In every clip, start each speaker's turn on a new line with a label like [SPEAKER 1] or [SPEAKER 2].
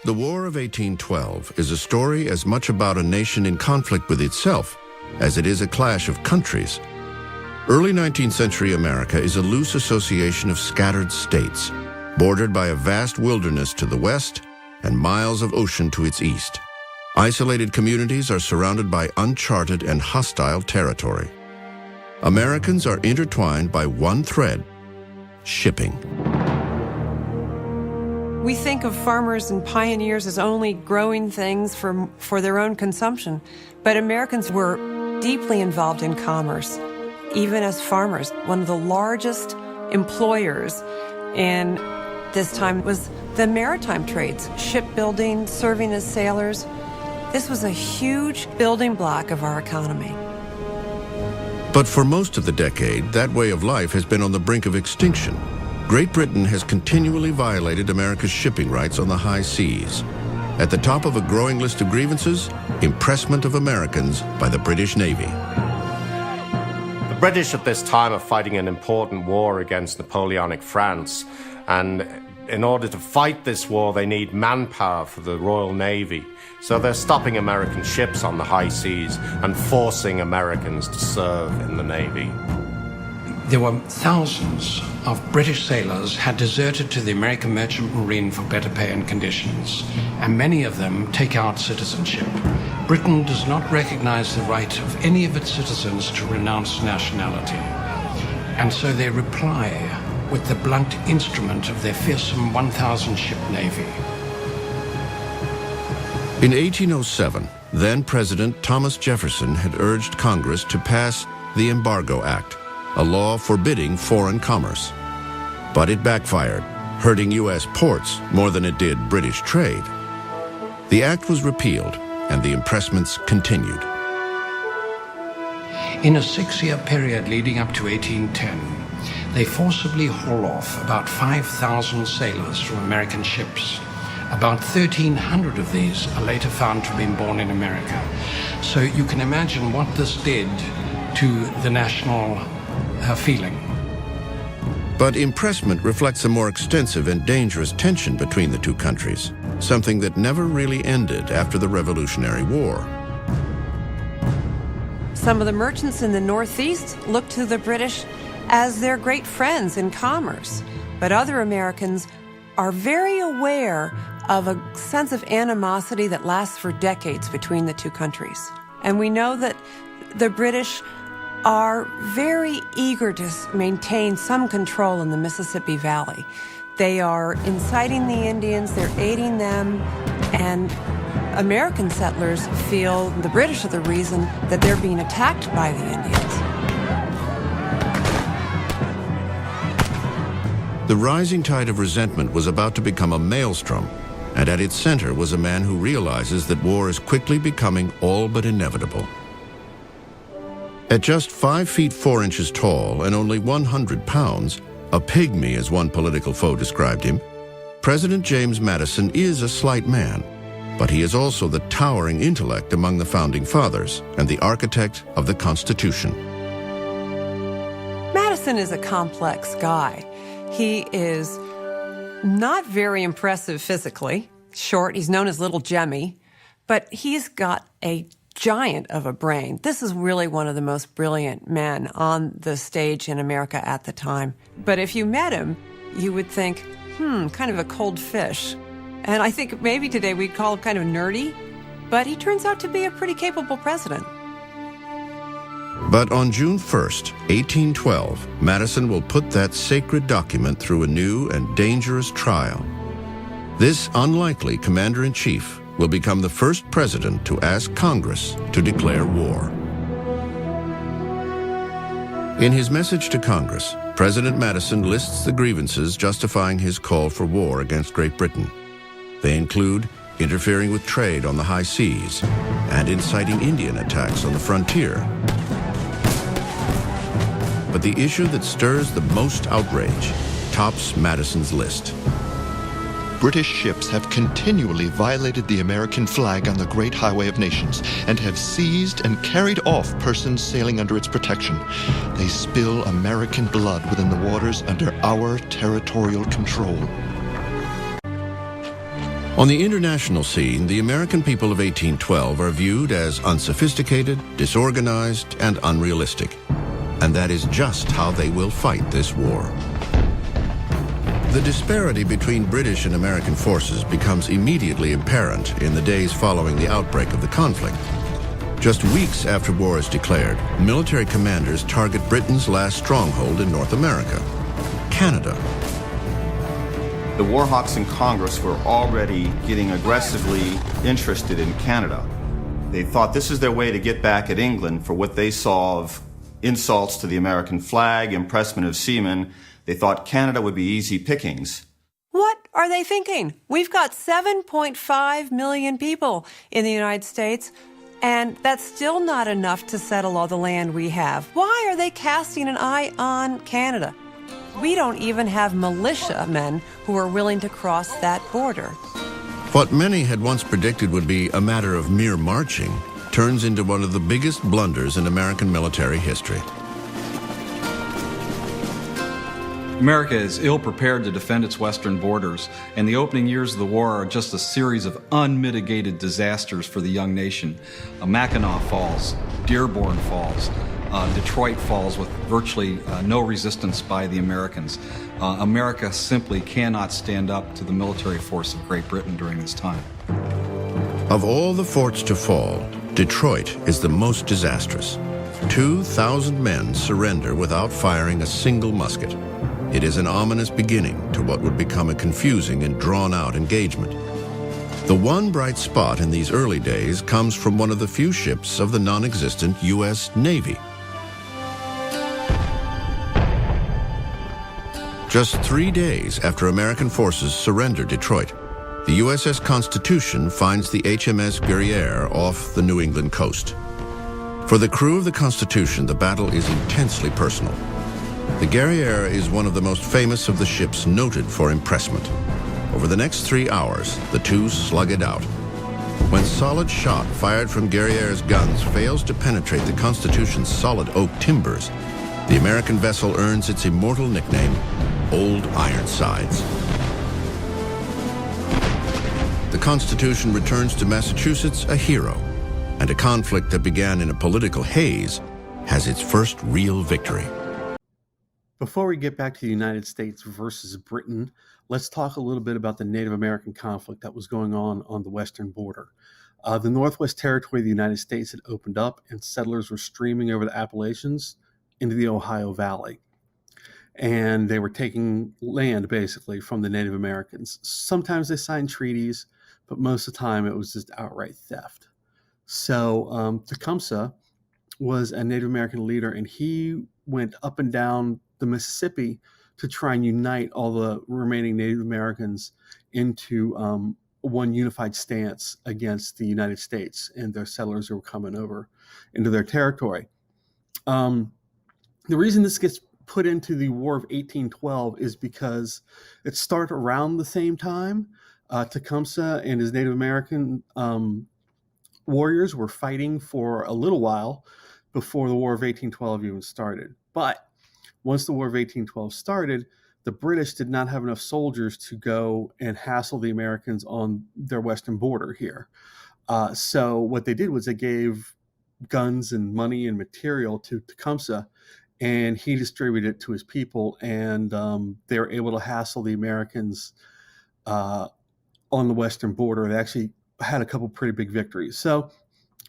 [SPEAKER 1] The War of 1812 is a story as much about a nation in conflict with itself as it is a clash of countries. Early 19th century America is a loose association of scattered states, bordered by a vast wilderness to the west and miles of ocean to its east. Isolated communities are surrounded by uncharted and hostile territory. Americans are intertwined by one thread: shipping.
[SPEAKER 2] We think of farmers and pioneers as only growing things for their own consumption, but Americans were deeply involved in commerce, even as farmers. One of the largest employers in this time was the maritime trades, shipbuilding, serving as sailors. This was a huge building block of our economy.
[SPEAKER 1] But for most of the decade, that way of life has been on the brink of extinction. Great Britain has continually violated America's shipping rights on the high seas. At the top of a growing list of grievances, impressment of Americans by the British Navy.
[SPEAKER 3] The British at this time are fighting an important war against Napoleonic France, and in order to fight this war, they need manpower for the Royal Navy. So they're stopping American ships on the high seas and forcing Americans to serve in the Navy.
[SPEAKER 4] There were thousands of British sailors had deserted to the American Merchant Marine for better pay and conditions, and many of them take out citizenship. Britain does not recognize the right of any of its citizens to renounce nationality, and so they reply with the blunt instrument of their fearsome 1,000-ship navy.
[SPEAKER 1] In 1807, then-President Thomas Jefferson had urged Congress to pass the Embargo Act, a law forbidding foreign commerce. But it backfired, hurting U.S. ports more than it did British trade. The act was repealed, and the impressments continued.
[SPEAKER 4] In a 6-year period leading up to 1810, they forcibly haul off about 5,000 sailors from American ships. About 1,300 of these are later found to have been born in America. So you can imagine what this did to the national feeling.
[SPEAKER 1] But impressment reflects a more extensive and dangerous tension between the two countries, something that never really ended after the Revolutionary War.
[SPEAKER 2] Some of the merchants in the Northeast looked to the British as their great friends in commerce, but other Americans are very aware of a sense of animosity that lasts for decades between the two countries. And we know that the British are very eager to maintain some control in the Mississippi Valley. They are inciting the Indians, they're aiding them, and American settlers feel the British are the reason that they're being attacked by the Indians.
[SPEAKER 1] The rising tide of resentment was about to become a maelstrom, and at its center was a man who realizes that war is quickly becoming all but inevitable. At just 5 feet 4 inches tall and only 100 pounds, a pygmy as one political foe described him, President James Madison is a slight man, but he is also the towering intellect among the founding fathers and the architect of the Constitution.
[SPEAKER 2] Madison is a complex guy. He is not very impressive physically, short, he's known as Little Jemmy, but he's got a giant of a brain. This is really one of the most brilliant men on the stage in America at the time. But if you met him, you would think, kind of a cold fish. And I think maybe today we'd call him kind of nerdy, but he turns out to be a pretty capable president.
[SPEAKER 1] But on June 1st, 1812, Madison will put that sacred document through a new and dangerous trial. This unlikely commander-in-chief will become the first president to ask Congress to declare war. In his message to Congress, President Madison lists the grievances justifying his call for war against Great Britain. They include interfering with trade on the high seas and inciting Indian attacks on the frontier. But the issue that stirs the most outrage tops Madison's list.
[SPEAKER 5] British ships have continually violated the American flag on the Great Highway of Nations and have seized and carried off persons sailing under its protection. They spill American blood within the waters under our territorial control.
[SPEAKER 1] On the international scene, the American people of 1812 are viewed as unsophisticated, disorganized, and unrealistic. And that is just how they will fight this war. The disparity between British and American forces becomes immediately apparent in the days following the outbreak of the conflict. Just weeks after war is declared, military commanders target Britain's last stronghold in North America, Canada.
[SPEAKER 6] The war hawks in Congress were already getting aggressively interested in Canada. They thought this is their way to get back at England for what they saw of insults to the American flag, impressment of seamen. They thought Canada would be easy pickings.
[SPEAKER 2] What are they thinking? We've got 7.5 million people in the United States, and that's still not enough to settle all the land we have. Why are they casting an eye on Canada? We don't even have militiamen who are willing to cross that border.
[SPEAKER 1] What many had once predicted would be a matter of mere marching turns into one of the biggest blunders in American military history.
[SPEAKER 7] America is ill-prepared to defend its western borders, and the opening years of the war are just a series of unmitigated disasters for the young nation. Mackinac Falls, Dearborn Falls, Detroit Falls with virtually no resistance by the Americans. America simply cannot stand up to the military force of Great Britain during this time.
[SPEAKER 1] Of all the forts to fall, Detroit is the most disastrous. 2,000 men surrender without firing a single musket. It is an ominous beginning to what would become a confusing and drawn-out engagement. The one bright spot in these early days comes from one of the few ships of the non-existent U.S. Navy. Just 3 days after American forces surrender Detroit, the USS Constitution finds the HMS Guerrière off the New England coast. For the crew of the Constitution, the battle is intensely personal. The Guerrière is one of the most famous of the ships noted for impressment. Over the next 3 hours, the two slug it out. When solid shot fired from Guerrière's guns fails to penetrate the Constitution's solid oak timbers, the American vessel earns its immortal nickname, Old Ironsides. The Constitution returns to Massachusetts a hero, and a conflict that began in a political haze has its first real victory.
[SPEAKER 8] Before we get back to the United States versus Britain, let's talk a little bit about the Native American conflict that was going on the western border. The Northwest Territory of the United States had opened up, and settlers were streaming over the Appalachians into the Ohio Valley. And they were taking land, basically, from the Native Americans. Sometimes they signed treaties, but most of the time it was just outright theft. So Tecumseh was a Native American leader, and he went up and down the Mississippi to try and unite all the remaining Native Americans into one unified stance against the United States and their settlers who were coming over into their territory. The reason this gets put into the War of 1812 is because it started around the same time. Tecumseh and his Native American warriors were fighting for a little while before the War of 1812 even started. But once the War of 1812 started, the British did not have enough soldiers to go and hassle the Americans on their western border here. So what they did was they gave guns and money and material to Tecumseh, and he distributed it to his people, and they were able to hassle the Americans on the western border. They actually had a couple pretty big victories. So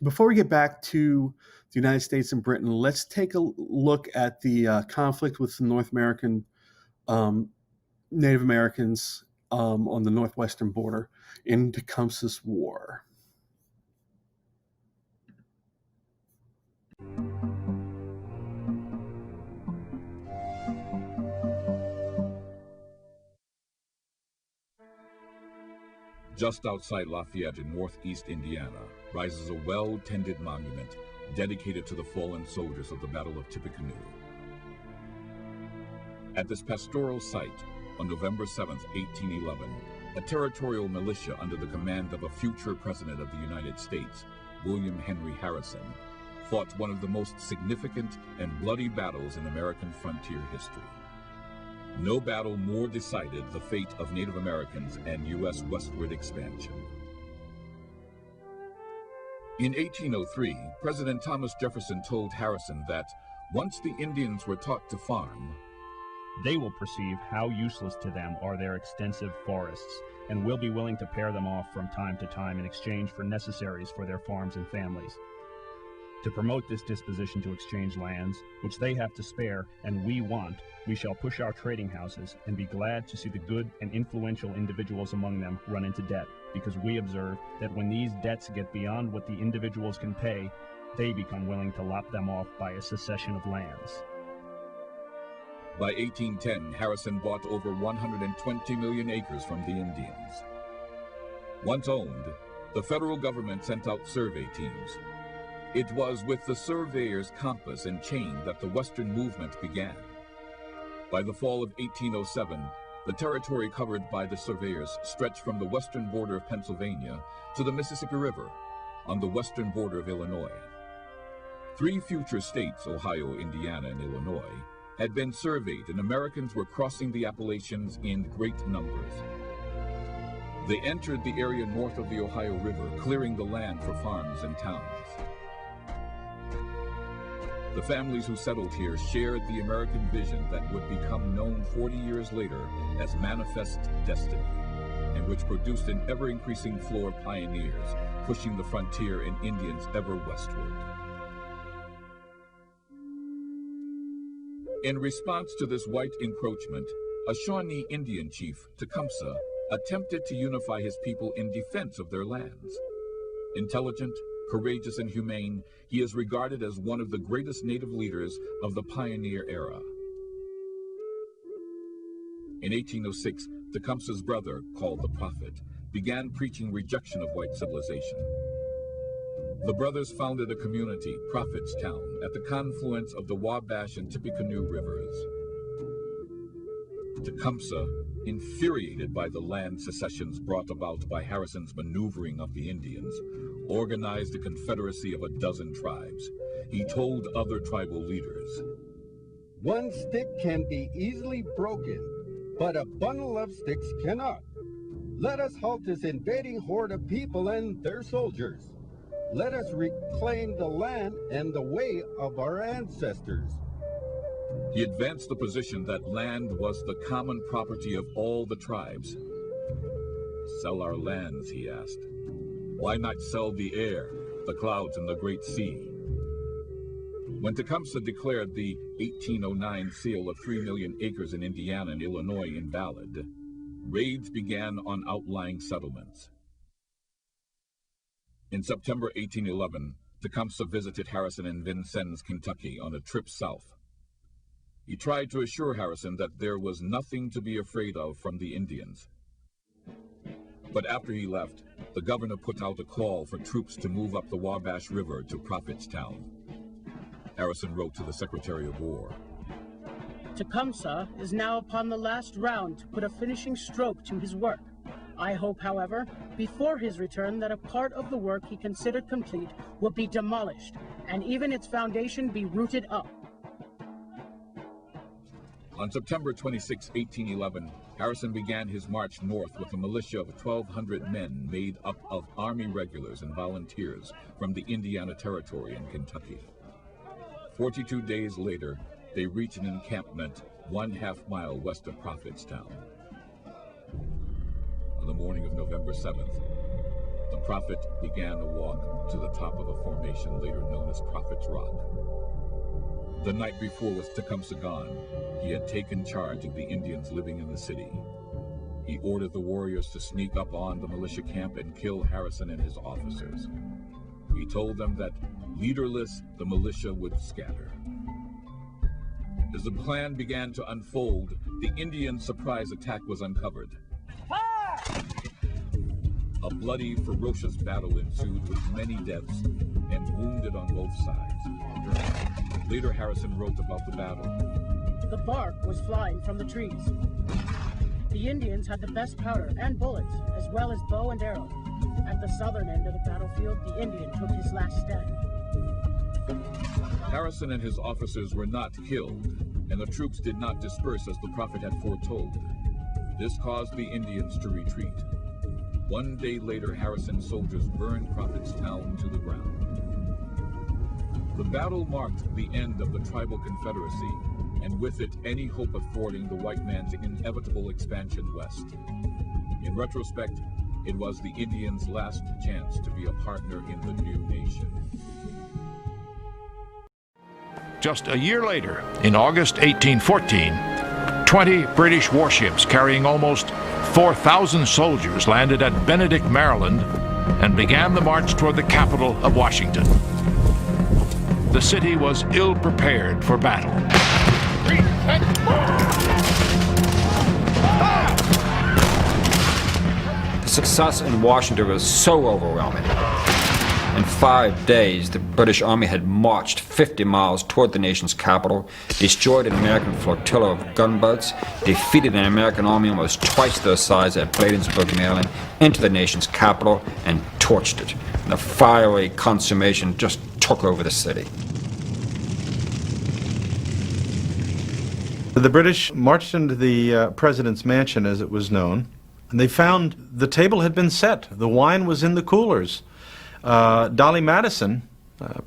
[SPEAKER 8] before we get back to the United States and Britain, let's take a look at the conflict with the North American Native Americans on the northwestern border in Tecumseh's War.
[SPEAKER 9] Just outside Lafayette in northeast Indiana rises a well-tended monument dedicated to the fallen soldiers of the Battle of Tippecanoe. At this pastoral site, on November 7, 1811, a territorial militia under the command of a future President of the United States, William Henry Harrison, fought one of the most significant and bloody battles in American frontier history. No battle more decided the fate of Native Americans and U.S. westward expansion. In 1803, President Thomas Jefferson told Harrison that once the Indians were taught to farm,
[SPEAKER 10] they will perceive how useless to them are their extensive forests, and will be willing to pair them off from time to time in exchange for necessaries for their farms and families. To promote this disposition to exchange lands, which they have to spare and we want, we shall push our trading houses and be glad to see the good and influential individuals among them run into debt, because we observe that when these debts get beyond what the individuals can pay, they become willing to lop them off by a succession of lands.
[SPEAKER 9] By 1810, Harrison bought over 120 million acres from the Indians. Once owned, the federal government sent out survey teams. It was with the surveyor's compass and chain that the Western movement began. By the fall of 1807, the territory covered by the surveyors stretched from the western border of Pennsylvania to the Mississippi River on the western border of Illinois. 3 future states, Ohio, Indiana, and Illinois, had been surveyed, and Americans were crossing the Appalachians in great numbers. They entered the area north of the Ohio River, clearing the land for farms and towns. The families who settled here shared the American vision that would become known 40 years later as Manifest Destiny, and which produced an ever-increasing flow of pioneers, pushing the frontier and Indians ever westward. In response to this white encroachment, a Shawnee Indian chief, Tecumseh, attempted to unify his people in defense of their lands. Intelligent, courageous, and humane, he is regarded as one of the greatest native leaders of the pioneer era. In 1806, Tecumseh's brother, called the Prophet, began preaching rejection of white civilization. The brothers founded a community, Prophetstown, at the confluence of the Wabash and Tippecanoe rivers. Tecumseh, infuriated by the land secessions brought about by Harrison's maneuvering of the Indians, organized a confederacy of 12 tribes. He told other tribal leaders,
[SPEAKER 11] "One stick can be easily broken, but a bundle of sticks cannot. Let us halt this invading horde of people and their soldiers. Let us reclaim the land and the way of our ancestors."
[SPEAKER 9] He advanced the position that land was the common property of all the tribes. Sell our lands, he asked. Why not sell the air, the clouds, and the great sea? When Tecumseh declared the 1809 sale of 3 million acres in Indiana and Illinois invalid, raids began on outlying settlements. In September 1811, Tecumseh visited Harrison in Vincennes, Kentucky, on a trip south. He tried to assure Harrison that there was nothing to be afraid of from the Indians. But after he left, the governor put out a call for troops to move up the Wabash River to Prophetstown. Harrison wrote to the Secretary of War,
[SPEAKER 12] "Tecumseh is now upon the last round to put a finishing stroke to his work. I hope, however, before his return that a part of the work he considered complete will be demolished, and even its foundation be rooted up."
[SPEAKER 9] On September 26, 1811, Harrison began his march north with a militia of 1,200 men made up of Army regulars and volunteers from the Indiana Territory and Kentucky. 42 days later, they reached an encampment 1/2 mile west of Prophetstown. On the morning of November 7th, the Prophet began a walk to the top of a formation later known as Prophet's Rock. The night before, with Tecumseh gone, he had taken charge of the Indians living in the city. He ordered the warriors to sneak up on the militia camp and kill Harrison and his officers. He told them that, leaderless, the militia would scatter. As the plan began to unfold, the Indian surprise attack was uncovered. A bloody, ferocious battle ensued with many deaths and wounded on both sides. Later, Harrison wrote about the battle.
[SPEAKER 12] "The bark was flying from the trees. The Indians had the best powder and bullets, as well as bow and arrow. At the southern end of the battlefield, the Indian took his last stand."
[SPEAKER 9] Harrison and his officers were not killed, and the troops did not disperse as the prophet had foretold. This caused the Indians to retreat. 1 day later, Harrison's soldiers burned Prophet's town to the ground. The battle marked the end of the tribal confederacy, and with it, any hope of thwarting the white man's inevitable expansion west. In retrospect, it was the Indians' last chance to be a partner in the new nation.
[SPEAKER 13] Just a year later, in August 1814, 20 British warships carrying almost 4,000 soldiers landed at Benedict, Maryland, and began the march toward the capital of Washington. The city was ill-prepared for battle.
[SPEAKER 14] The success in Washington was so overwhelming. In 5 days, the British Army had marched 50 miles toward the nation's capital, destroyed an American flotilla of gunboats, defeated an American army almost twice their size at Bladensburg, Maryland, into the nation's capital, and torched it. And the fiery consummation just took over the city.
[SPEAKER 15] The British marched into the president's mansion, as it was known, and they found the table had been set. The wine was in the coolers. Dolly Madison,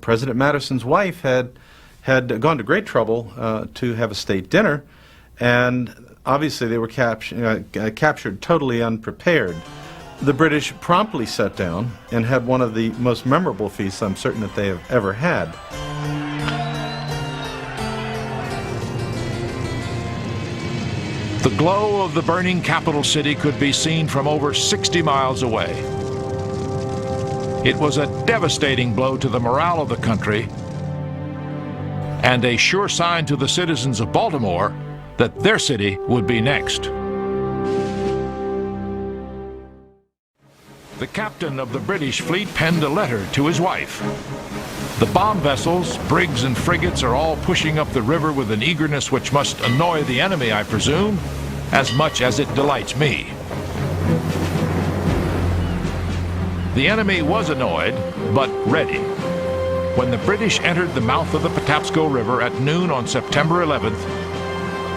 [SPEAKER 15] President Madison's wife, had gone to great trouble to have a state dinner, and obviously they were captured totally unprepared. The British promptly sat down and had one of the most memorable feasts I'm certain that they have ever had.
[SPEAKER 13] The glow of the burning capital city could be seen from over 60 miles away. It was a devastating blow to the morale of the country and a sure sign to the citizens of Baltimore that their city would be next. The captain of the British fleet penned a letter to his wife. The bomb vessels, brigs and frigates are all pushing up the river with an eagerness which must annoy the enemy, I presume, as much as it delights me. The enemy was annoyed, but ready. When the British entered the mouth of the Patapsco River at noon on September 11th,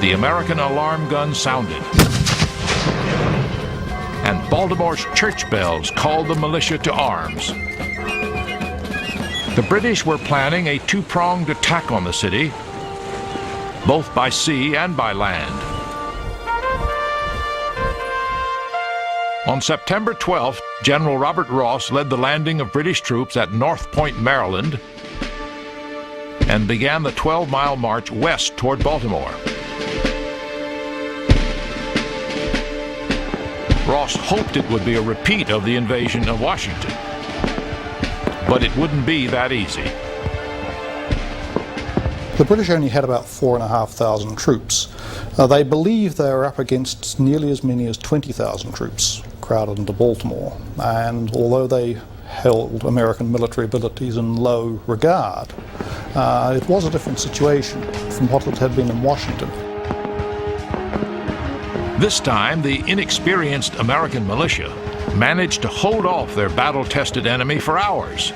[SPEAKER 13] the American alarm gun sounded. And Baltimore's church bells called the militia to arms. The British were planning a two-pronged attack on the city, both by sea and by land. On September 12th, General Robert Ross led the landing of British troops at North Point, Maryland, and began the 12-mile march west toward Baltimore. Ross hoped it would be a repeat of the invasion of Washington, but it wouldn't be that easy.
[SPEAKER 16] The British only had about 4,500 troops. They believed they were up against nearly as many as 20,000 troops crowded into Baltimore, and although they held American military abilities in low regard, it was a different situation from what it had been in Washington.
[SPEAKER 13] This time, the inexperienced American militia managed to hold off their battle-tested enemy for hours.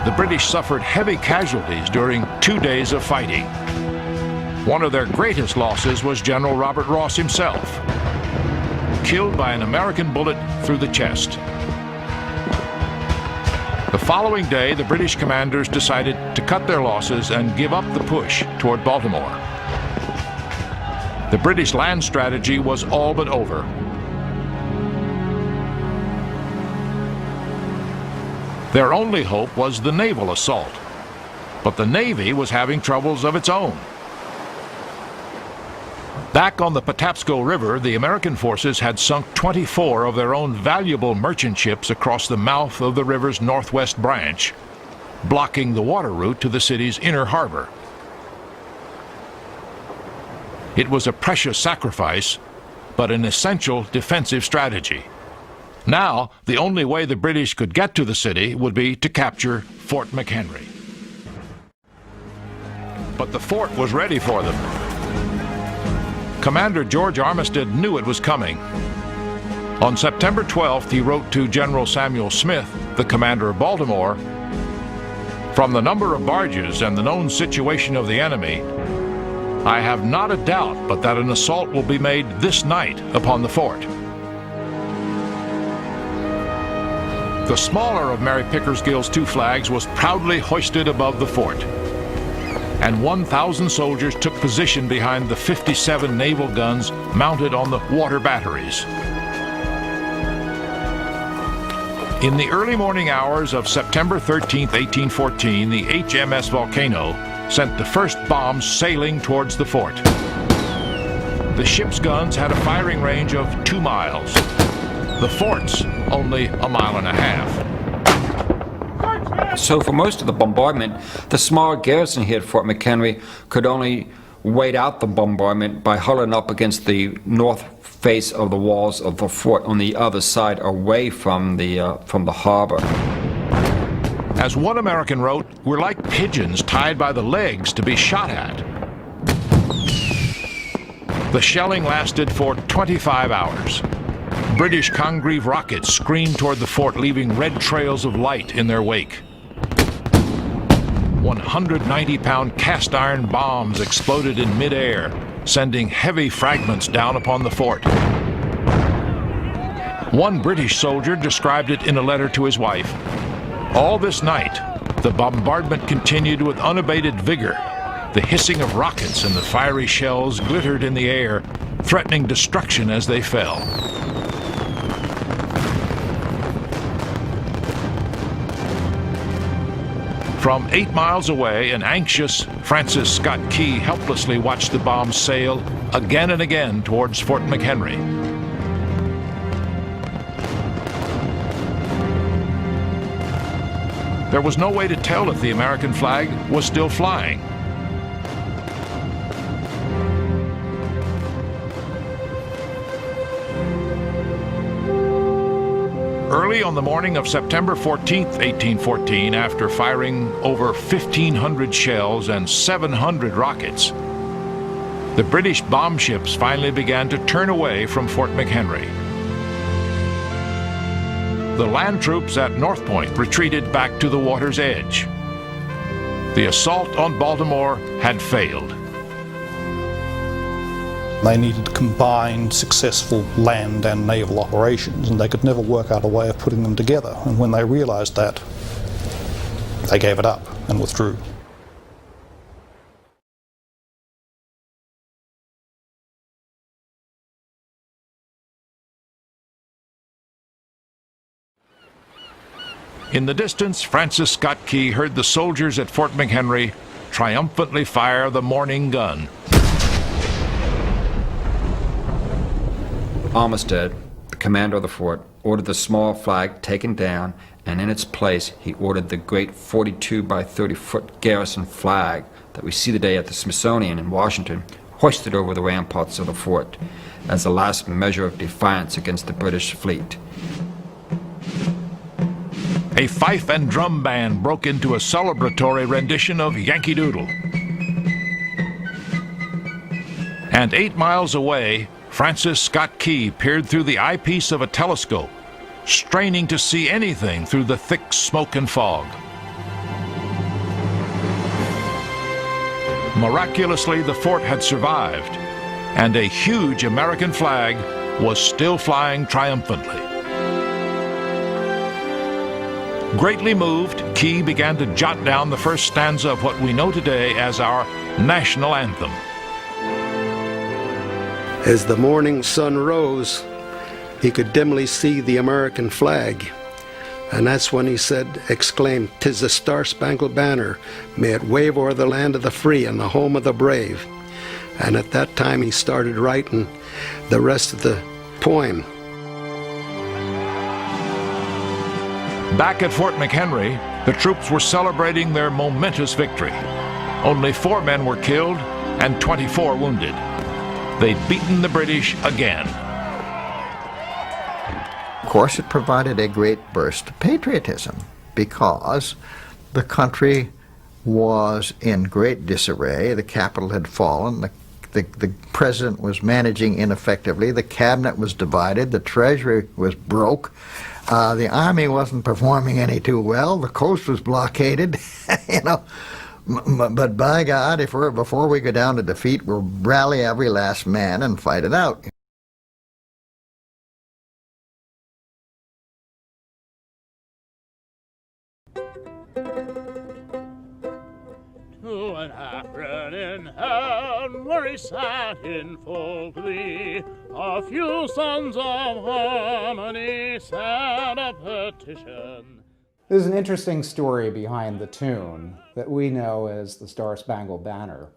[SPEAKER 13] The British suffered heavy casualties during 2 days of fighting. One of their greatest losses was General Robert Ross himself, killed by an American bullet through the chest. The following day, the British commanders decided to cut their losses and give up the push toward Baltimore. The British land strategy was all but over. Their only hope was the naval assault, but the Navy was having troubles of its own. Back on the Patapsco River, the American forces had sunk 24 of their own valuable merchant ships across the mouth of the river's northwest branch, blocking the water route to the city's inner harbor. It was a precious sacrifice, but an essential defensive strategy. Now, the only way the British could get to the city would be to capture Fort McHenry. But the fort was ready for them. Commander George Armistead knew it was coming. On September 12th, he wrote to General Samuel Smith, the commander of Baltimore, From the number of barges and the known situation of the enemy, I have not a doubt but that an assault will be made this night upon the fort. The smaller of Mary Pickersgill's two flags was proudly hoisted above the fort, and 1,000 soldiers took position behind the 57 naval guns mounted on the water batteries. In the early morning hours of September 13, 1814, the HMS Volcano sent the first bombs sailing towards the fort. The ship's guns had a firing range of 2 miles. The fort's only a mile and a half.
[SPEAKER 14] So for most of the bombardment, the small garrison here at Fort McHenry could only wait out the bombardment by huddling up against the north face of the walls of the fort on the other side, away from the harbor.
[SPEAKER 13] As one American wrote, "We're like pigeons tied by the legs to be shot at." The shelling lasted for 25 hours. British Congreve rockets screamed toward the fort, leaving red trails of light in their wake. 190-pound cast-iron bombs exploded in midair, sending heavy fragments down upon the fort. One British soldier described it in a letter to his wife. All this night, the bombardment continued with unabated vigor. The hissing of rockets and the fiery shells glittered in the air, threatening destruction as they fell. From 8 miles away, an anxious Francis Scott Key helplessly watched the bombs sail again and again towards Fort McHenry. There was no way to tell if the American flag was still flying. Early on the morning of September 14, 1814, after firing over 1,500 shells and 700 rockets, the British bomb ships finally began to turn away from Fort McHenry. The land troops at North Point retreated back to the water's edge. The assault on Baltimore had failed.
[SPEAKER 16] They needed combined successful land and naval operations, and they could never work out a way of putting them together. And when they realized that, they gave it up and withdrew.
[SPEAKER 13] In the distance, Francis Scott Key heard the soldiers at Fort McHenry triumphantly fire the morning gun.
[SPEAKER 14] Armistead, the commander of the fort, ordered the small flag taken down, and in its place he ordered the great 42 by 30-foot garrison flag that we see today at the Smithsonian in Washington, hoisted over the ramparts of the fort as the last measure of defiance against the British fleet.
[SPEAKER 13] A fife and drum band broke into a celebratory rendition of Yankee Doodle. And 8 miles away, Francis Scott Key peered through the eyepiece of a telescope, straining to see anything through the thick smoke and fog. Miraculously, the fort had survived, and a huge American flag was still flying triumphantly. Greatly moved, Key began to jot down the first stanza of what we know today as our national anthem.
[SPEAKER 17] As the morning sun rose, he could dimly see the American flag. And that's when he exclaimed, "'Tis the Star-Spangled Banner, may it wave o'er the land of the free and the home of the brave." And at that time he started writing the rest of the poem.
[SPEAKER 13] Back at Fort McHenry, the troops were celebrating their momentous victory. Only 4 men were killed and 24 wounded. They'd beaten the British again.
[SPEAKER 18] Of course, it provided a great burst of patriotism because the country was in great disarray. The capital had fallen. The president was managing ineffectively. The cabinet was divided. The treasury was broke. The army wasn't performing any too well. The coast was blockaded. But by God, before we go down to defeat, we'll rally every last man and fight it out.
[SPEAKER 19] To an Akron in hand, where he sat in full glee, a few sons of harmony sent a petition.
[SPEAKER 20] There's an interesting story behind the tune that we know as the Star Spangled Banner.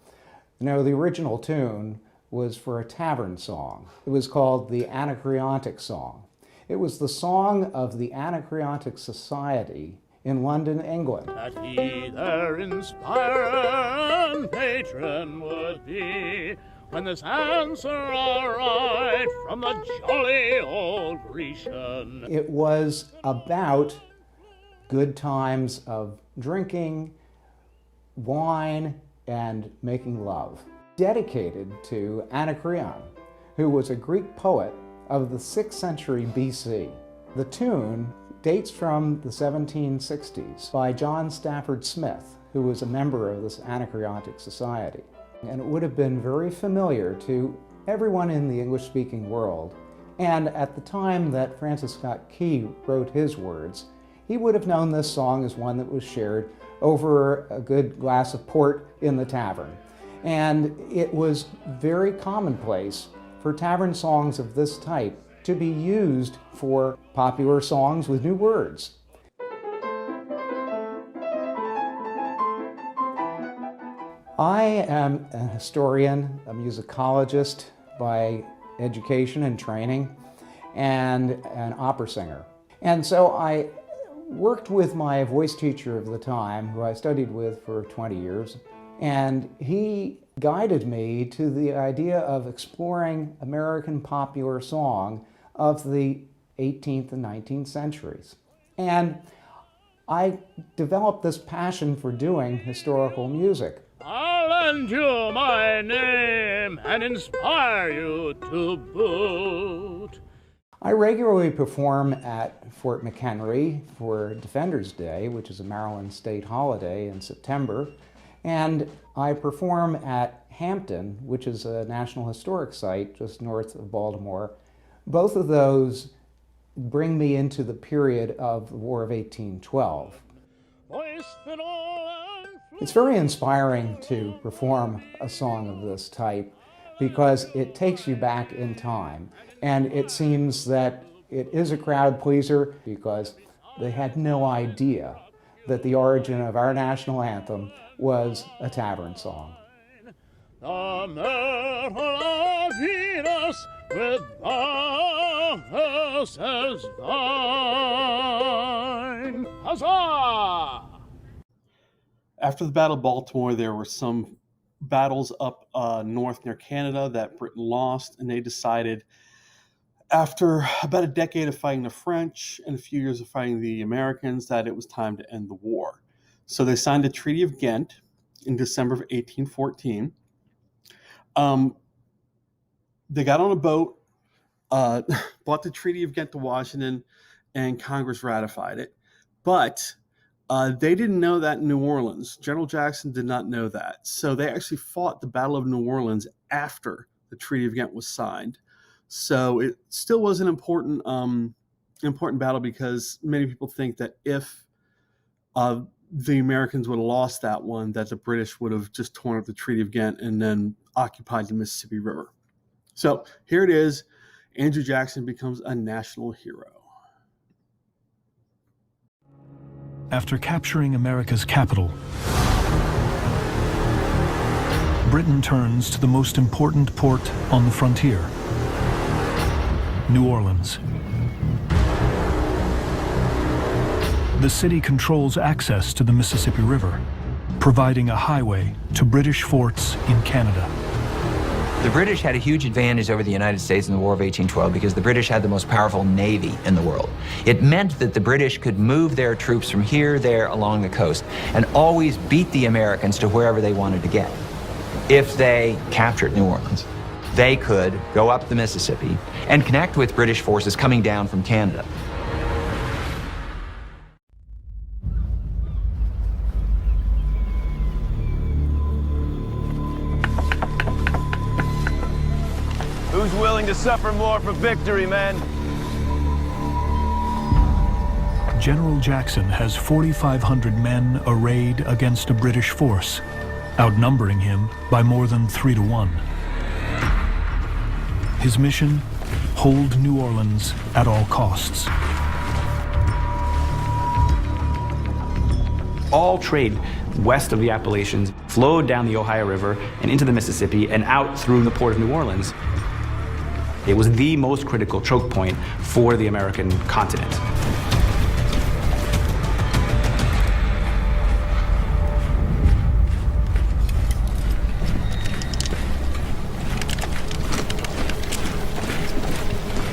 [SPEAKER 20] You know, the original tune was for a tavern song. It was called the Anacreontic Song. It was the song of the Anacreontic Society in London, England.
[SPEAKER 19] That he their inspirer and patron would be, when this answer arrived from the jolly old Grecian.
[SPEAKER 20] It was about good times of drinking, wine, and making love. Dedicated to Anacreon, who was a Greek poet of the 6th century BC. The tune dates from the 1760s by John Stafford Smith, who was a member of this Anacreontic Society. And it would have been very familiar to everyone in the English-speaking world. And at the time that Francis Scott Key wrote his words, he would have known this song as one that was shared over a good glass of port in the tavern. And it was very commonplace for tavern songs of this type to be used for popular songs with new words. I am a historian, a musicologist by education and training, and an opera singer. And so I worked with my voice teacher of the time, who I studied with for 20 years, and he guided me to the idea of exploring American popular song of the 18th and 19th centuries. And I developed this passion for doing historical music.
[SPEAKER 19] I'll lend you my name and inspire you to boot.
[SPEAKER 20] I regularly perform at Fort McHenry for Defenders Day, which is a Maryland state holiday in September, and I perform at Hampton, which is a National Historic Site just north of Baltimore. Both of those bring me into the period of the War of 1812. It's very inspiring to perform a song of this type because it takes you back in time, and it seems that it is a crowd pleaser because they had no idea that the origin of our national anthem was a tavern song.
[SPEAKER 19] The myrtle of Venus with Bacchus as thine. Huzzah!
[SPEAKER 8] After the Battle of Baltimore, there were some battles up north near Canada that Britain lost, and they decided, after about a decade of fighting the French and a few years of fighting the Americans, that it was time to end the war. So they signed the Treaty of Ghent in December of 1814. They got on a boat, brought the Treaty of Ghent to Washington, and Congress ratified it. But they didn't know that in New Orleans. General Jackson did not know that. So they actually fought the Battle of New Orleans after the Treaty of Ghent was signed. So it still was an important battle, because many people think that if the Americans would have lost that one, that the British would have just torn up the Treaty of Ghent and then occupied the Mississippi River. So here it is. Andrew Jackson becomes a national hero.
[SPEAKER 21] After capturing America's capital, Britain turns to the most important port on the frontier, New Orleans. The city controls access to the Mississippi River, providing a highway to British forts in Canada.
[SPEAKER 22] The British had a huge advantage over the United States in the War of 1812 because the British had the most powerful navy in the world. It meant that the British could move their troops from here, there, along the coast, and always beat the Americans to wherever they wanted to get. if they captured New Orleans, they could go up the Mississippi and connect with British forces coming down from Canada.
[SPEAKER 3] Who's willing to suffer more for victory, men?
[SPEAKER 21] General Jackson has 4,500 men arrayed against a British force, outnumbering him by more than 3 to 1. His mission, hold New Orleans at all costs.
[SPEAKER 4] All trade west of the Appalachians flowed down the Ohio River and into the Mississippi and out through the port of New Orleans. It was the most critical choke point for the American continent.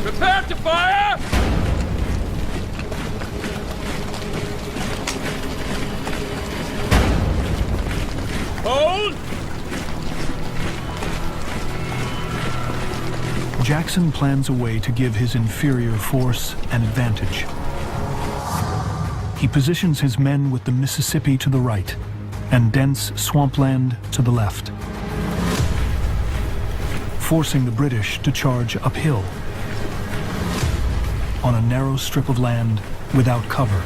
[SPEAKER 3] Prepare to fire! Hold!
[SPEAKER 21] Jackson plans a way to give his inferior force an advantage. He positions his men with the Mississippi to the right and dense swampland to the left, forcing the British to charge uphill on a narrow strip of land without cover.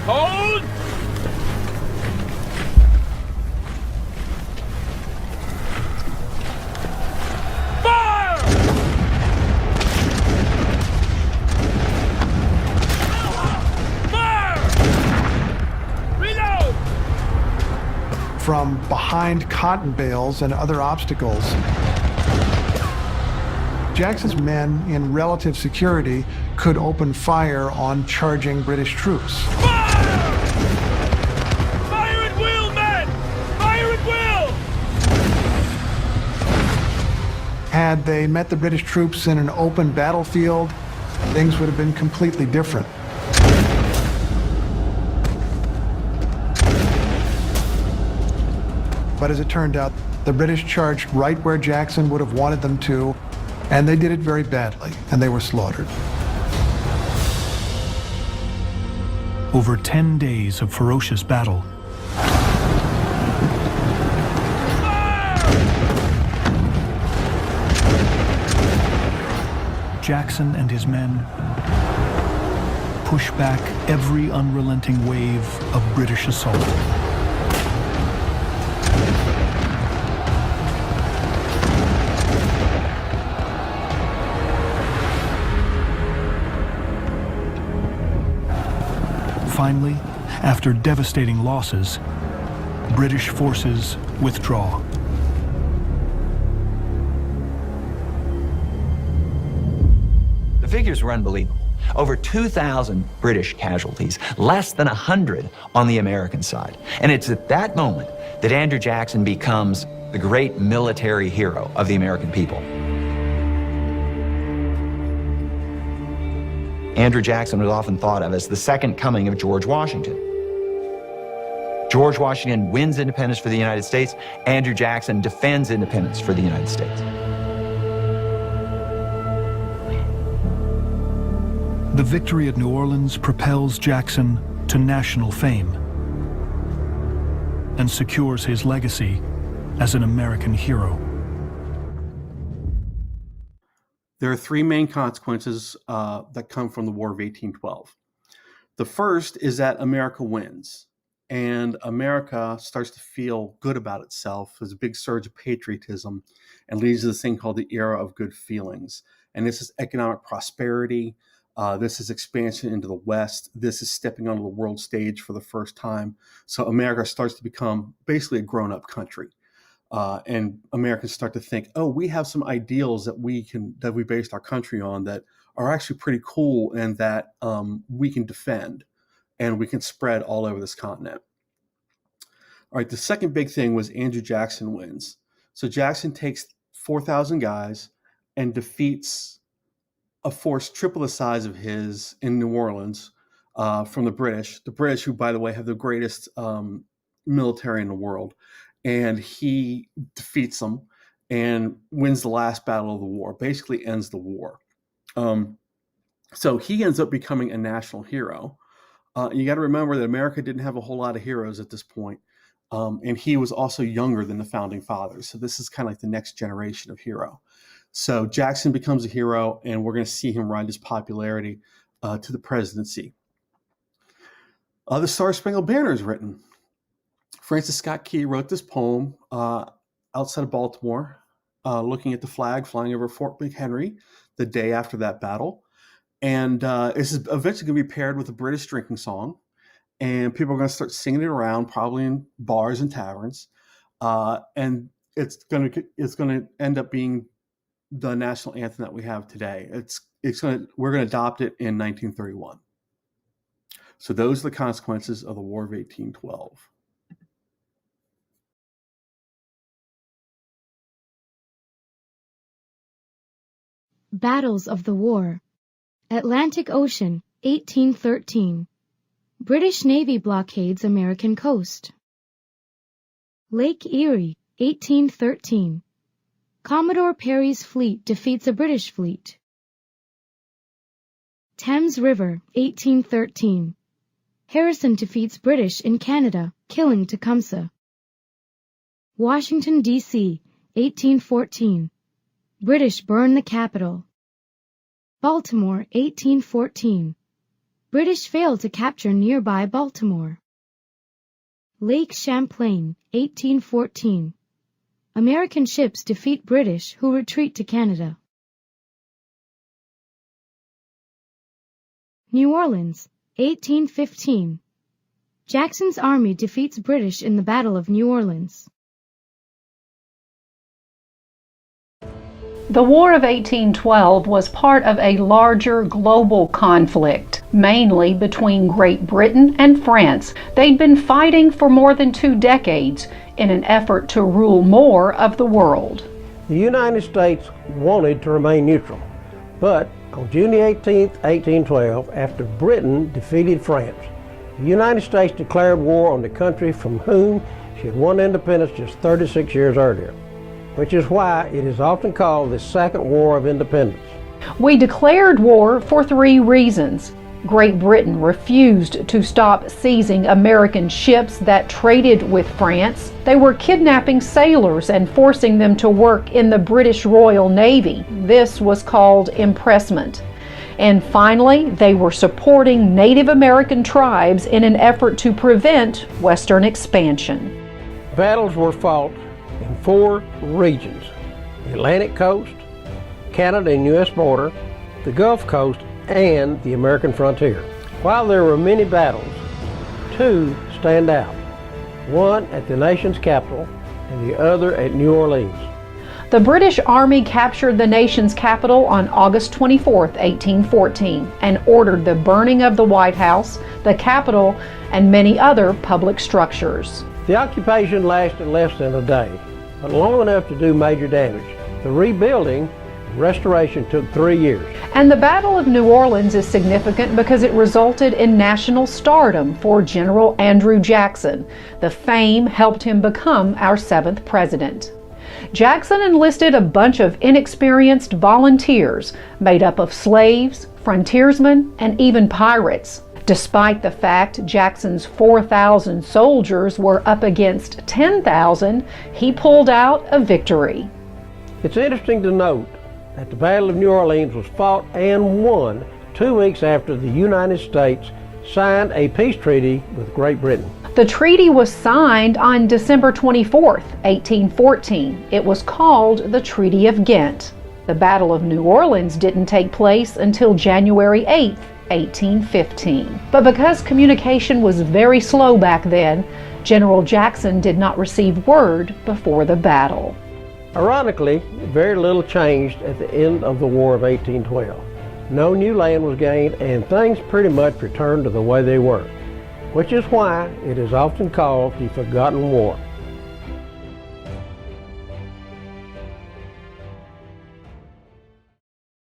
[SPEAKER 3] Hold! Fire! Fire! Reload!
[SPEAKER 23] From behind cotton bales and other obstacles, Jackson's men in relative security could open fire on charging British troops.
[SPEAKER 3] Fire! Fire at will, men! Fire at will!
[SPEAKER 23] Had they met the British troops in an open battlefield, things would have been completely different. But as it turned out, the British charged right where Jackson would have wanted them to, and they did it very badly, and they were slaughtered.
[SPEAKER 21] Over 10 days of ferocious battle, Jackson and his men push back every unrelenting wave of British assault. Finally, after devastating losses, British forces withdraw.
[SPEAKER 22] The figures were unbelievable. Over 2,000 British casualties, less than 100 on the American side. And it's at that moment that Andrew Jackson becomes the great military hero of the American people. Andrew Jackson was often thought of as the second coming of George Washington. George Washington wins independence for the United States. Andrew Jackson defends independence for the United States.
[SPEAKER 21] The victory at New Orleans propels Jackson to national fame and secures his legacy as an American hero.
[SPEAKER 8] There are three main consequences that come from the War of 1812. The first is that America wins, and America starts to feel good about itself. There's a big surge of patriotism and leads to this thing called the era of good feelings. And this is economic prosperity. This is expansion into the West. This is stepping onto the world stage for the first time. So America starts to become basically a grown-up country. And Americans start to think, oh, we have some ideals that we based our country on that are actually pretty cool and that we can defend and we can spread all over this continent. All right, the second big thing was Andrew Jackson wins. So Jackson takes 4,000 guys and defeats a force triple the size of his in New Orleans from the British. The British, who, by the way, have the greatest military in the world. and he defeats them and wins the last battle of the war, basically ends the war. So he ends up becoming a national hero. You got to remember that America didn't have a whole lot of heroes at this point. And he was also younger than the founding fathers. So this is kind of like the next generation of hero. So Jackson becomes a hero, and we're going to see him ride his popularity to the presidency. The Star-Spangled Banner is written. Francis Scott Key wrote this poem outside of Baltimore, looking at the flag flying over Fort McHenry the day after that battle. And this is eventually going to be paired with a British drinking song. And people are going to start singing it around, probably in bars and taverns. And it's going to end up being the national anthem that we have today. We're going to adopt it in 1931. So those are the consequences of the War of 1812.
[SPEAKER 2] Battles of the War. Atlantic Ocean, 1813. British Navy blockades American coast. Lake Erie, 1813. Commodore Perry's fleet defeats a British fleet. Thames River, 1813. Harrison defeats British in Canada, killing Tecumseh. Washington, D.C., 1814. British burn the Capitol. Baltimore, 1814. British fail to capture nearby Baltimore. Lake Champlain, 1814. American ships defeat British who retreat to Canada. New Orleans, 1815. Jackson's army defeats British in the Battle of New Orleans.
[SPEAKER 5] The War of 1812 was part of a larger global conflict, mainly between Great Britain and France. They'd been fighting for more than 2 decades in an effort to rule more of the world.
[SPEAKER 6] The United States wanted to remain neutral, but on June 18, 1812, after Britain defeated France, the United States declared war on the country from whom she had won independence just 36 years earlier, which is why it is often called the Second War of Independence.
[SPEAKER 5] We declared war for 3 reasons. Great Britain refused to stop seizing American ships that traded with France. They were kidnapping sailors and forcing them to work in the British Royal Navy. This was called impressment. And finally, they were supporting Native American tribes in an effort to prevent Western expansion.
[SPEAKER 6] Battles were fought in 4 regions: the Atlantic coast, Canada and U.S. border, the Gulf Coast, and the American frontier. While there were many battles, 2 stand out. One at the nation's capital and the other at New Orleans.
[SPEAKER 5] The British Army captured the nation's capital on August 24, 1814, and ordered the burning of the White House, the Capitol, and many other public structures.
[SPEAKER 6] The occupation lasted less than a day, but long enough to do major damage. The rebuilding and restoration took 3 years.
[SPEAKER 5] And the Battle of New Orleans is significant because it resulted in national stardom for General Andrew Jackson. The fame helped him become our 7th president. Jackson enlisted a bunch of inexperienced volunteers made up of slaves, frontiersmen, and even pirates. Despite the fact Jackson's 4,000 soldiers were up against 10,000, he pulled out a victory.
[SPEAKER 6] It's interesting to note that the Battle of New Orleans was fought and won 2 weeks after the United States signed a peace treaty with Great Britain.
[SPEAKER 5] The treaty was signed on December 24, 1814. It was called the Treaty of Ghent. The Battle of New Orleans didn't take place until January 8, 1815. But because communication was very slow back then, General Jackson did not receive word before the battle.
[SPEAKER 6] Ironically, very little changed at the end of the War of 1812. No new land was gained, and things pretty much returned to the way they were, which is why it is often called the Forgotten War.